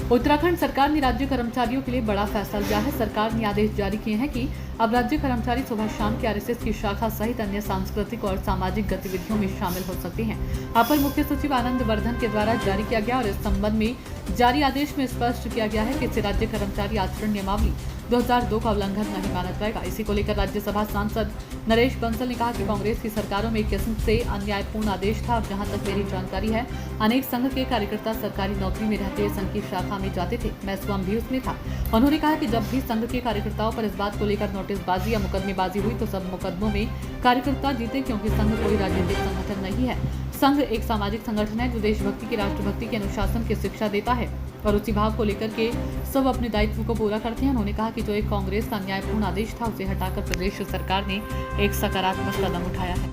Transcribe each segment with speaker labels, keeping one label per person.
Speaker 1: उत्तराखंड सरकार ने राज्य कर्मचारियों के लिए बड़ा फैसला लिया है। सरकार ने आदेश जारी किए हैं कि अब राज्य कर्मचारी सुबह शाम की आरएसएस की शाखा सहित अन्य सांस्कृतिक और सामाजिक गतिविधियों में शामिल हो सकते हैं। अपर मुख्य सचिव आनंद वर्धन के द्वारा जारी किया गया और इस संबंध में जारी आदेश में स्पष्ट किया गया है कि इसे राज्य कर्मचारी आचरण नियमावली 2002 का उल्लंघन नहीं माना जाएगा। इसी को लेकर राज्यसभा सांसद नरेश बंसल ने कहा कि कांग्रेस की सरकारों में एक किस्म से अन्यायपूर्ण आदेश था और जहां तक मेरी जानकारी है, अनेक संघ के कार्यकर्ता सरकारी नौकरी में रहते संघ की शाखा में जाते थे। मैं स्वयं भी उसमें था। उन्होंने कहा कि जब भी संघ के कार्यकर्ताओं पर इस बात को लेकर नोटिसबाजी या मुकदमेबाजी हुई तो सब मुकदमों में कार्यकर्ता जीते, क्योंकि संघ कोई राजनीतिक संगठन नहीं है। संघ एक सामाजिक संगठन है जो देशभक्ति की, राष्ट्रभक्ति के अनुशासन की शिक्षा देता है और उसी भाव को लेकर के सब अपने दायित्व को पूरा करते हैं। उन्होंने कहा कि जो एक कांग्रेस का अन्यायपूर्ण आदेश था उसे हटाकर प्रदेश सरकार ने एक सकारात्मक कदम उठाया है।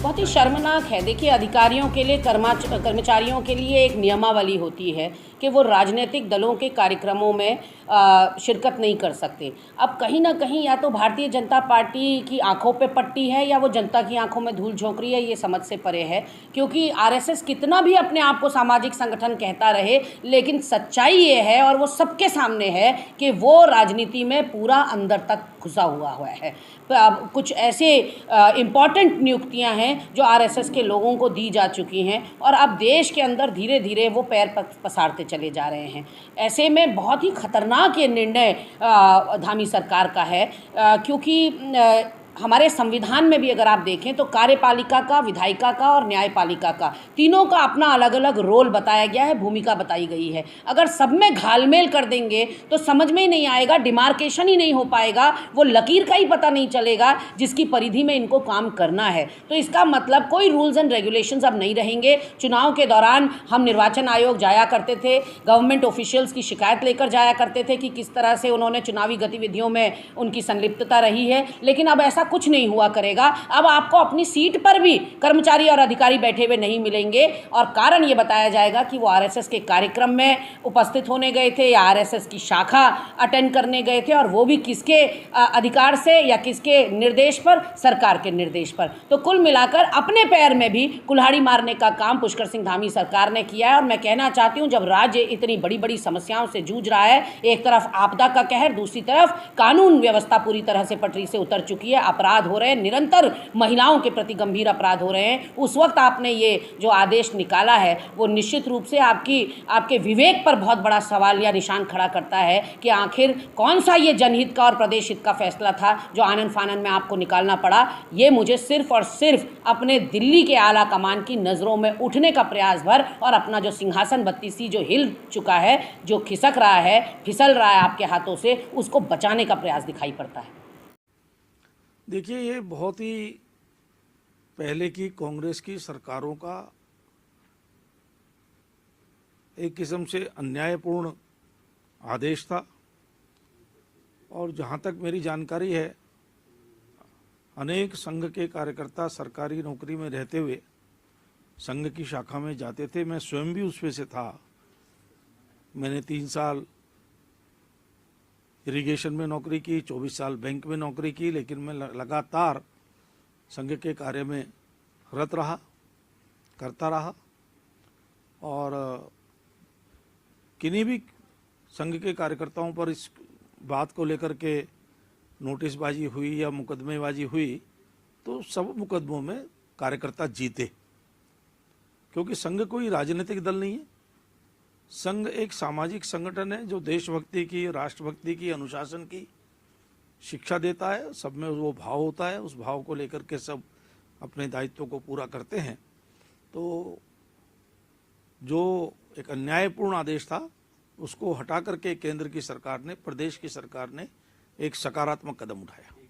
Speaker 2: बहुत ही शर्मनाक है। देखिए, अधिकारियों के लिए, कर्मचारियों के लिए एक नियमावली होती है कि वो राजनीतिक दलों के कार्यक्रमों में शिरकत नहीं कर सकते। अब कहीं ना कहीं या तो भारतीय जनता पार्टी की आंखों पे पट्टी है या वो जनता की आंखों में धूल झोंक रही है, ये समझ से परे है। क्योंकि आरएसएस कितना भी अपने आप को सामाजिक संगठन कहता रहे, लेकिन सच्चाई ये है और वो सबके सामने है कि वो राजनीति में पूरा अंदर तक घुसा हुआ है। कुछ ऐसे इम्पॉर्टेंट नियुक्तियां हैं जो आरएसएस के लोगों को दी जा चुकी हैं और अब देश के अंदर धीरे धीरे वो पैर पसारते चले जा रहे हैं। ऐसे में बहुत ही खतरनाक ये निर्णय धामी सरकार का है, क्योंकि हमारे संविधान में भी अगर आप देखें तो कार्यपालिका का, विधायिका का और न्यायपालिका का, तीनों का अपना अलग अलग रोल बताया गया है, भूमिका बताई गई है। अगर सब में घालमेल कर देंगे तो समझ में ही नहीं आएगा, डिमार्केशन ही नहीं हो पाएगा, वो लकीर का ही पता नहीं चलेगा जिसकी परिधि में इनको काम करना है। तो इसका मतलब कोई रूल्स एंड रेगुलेशंस अब नहीं रहेंगे। चुनाव के दौरान हम निर्वाचन आयोग जाया करते थे, गवर्नमेंट ऑफिशियल्स की शिकायत लेकर जाया करते थे कि किस तरह से उन्होंने चुनावी गतिविधियों में उनकी संलिप्तता रही है, लेकिन अब ऐसा कुछ नहीं हुआ करेगा। अब आपको अपनी सीट पर भी कर्मचारी और अधिकारी बैठे हुए नहीं मिलेंगे और कारण ये बताया जाएगा कि वो आरएसएस के कार्यक्रम में उपस्थित होने गए थे या आरएसएस की शाखा अटेंड करने गए थे, और वो भी किसके अधिकार से या किसके निर्देश पर? सरकार के निर्देश पर। तो कुल मिलाकर अपने पैर में भी कुल्हाड़ी मारने का काम पुष्कर सिंह धामी सरकार ने किया है। और मैं कहना चाहती हूँ, जब राज्य इतनी बड़ी बड़ी समस्याओं से जूझ रहा है, एक तरफ आपदा का कहर, दूसरी तरफ कानून व्यवस्था पूरी तरह से पटरी से उतर चुकी है, अपराध हो रहे हैं, निरंतर महिलाओं के प्रति गंभीर अपराध हो रहे हैं, उस वक्त आपने ये जो आदेश निकाला है वो निश्चित रूप से आपके विवेक पर बहुत बड़ा सवाल या निशान खड़ा करता है कि आखिर कौन सा ये जनहित का और प्रदेश हित का फैसला था जो आनन फानन में आपको निकालना पड़ा। ये मुझे सिर्फ और सिर्फ अपने दिल्ली के आला कमान की नज़रों में उठने का प्रयास भर और अपना जो सिंहासन बत्तीसी जो हिल चुका है, जो खिसक रहा है, फिसल रहा है आपके हाथों से, उसको बचाने का प्रयास दिखाई पड़ता है।
Speaker 3: देखिए, ये बहुत ही पहले की कांग्रेस की सरकारों का एक किस्म से अन्यायपूर्ण आदेश था और जहाँ तक मेरी जानकारी है, अनेक संघ के कार्यकर्ता सरकारी नौकरी में रहते हुए संघ की शाखा में जाते थे। मैं स्वयं भी उसमें से था। मैंने 3 साल इरिगेशन में नौकरी की, 24 साल बैंक में नौकरी की, लेकिन मैं लगातार संघ के कार्य में रत रहा, करता रहा और किन्हीं भी संघ के कार्यकर्ताओं पर इस बात को लेकर के नोटिसबाजी हुई या मुकदमेबाजी हुई तो सब मुकदमों में कार्यकर्ता जीते, क्योंकि संघ कोई राजनीतिक दल नहीं है। संघ एक सामाजिक संगठन है जो देशभक्ति की, राष्ट्रभक्ति की, अनुशासन की शिक्षा देता है। सब में वो भाव होता है, उस भाव को लेकर के सब अपने दायित्वों को पूरा करते हैं। तो जो एक अन्यायपूर्ण आदेश था उसको हटा करके केंद्र की सरकार ने, प्रदेश की सरकार ने एक सकारात्मक कदम उठाया।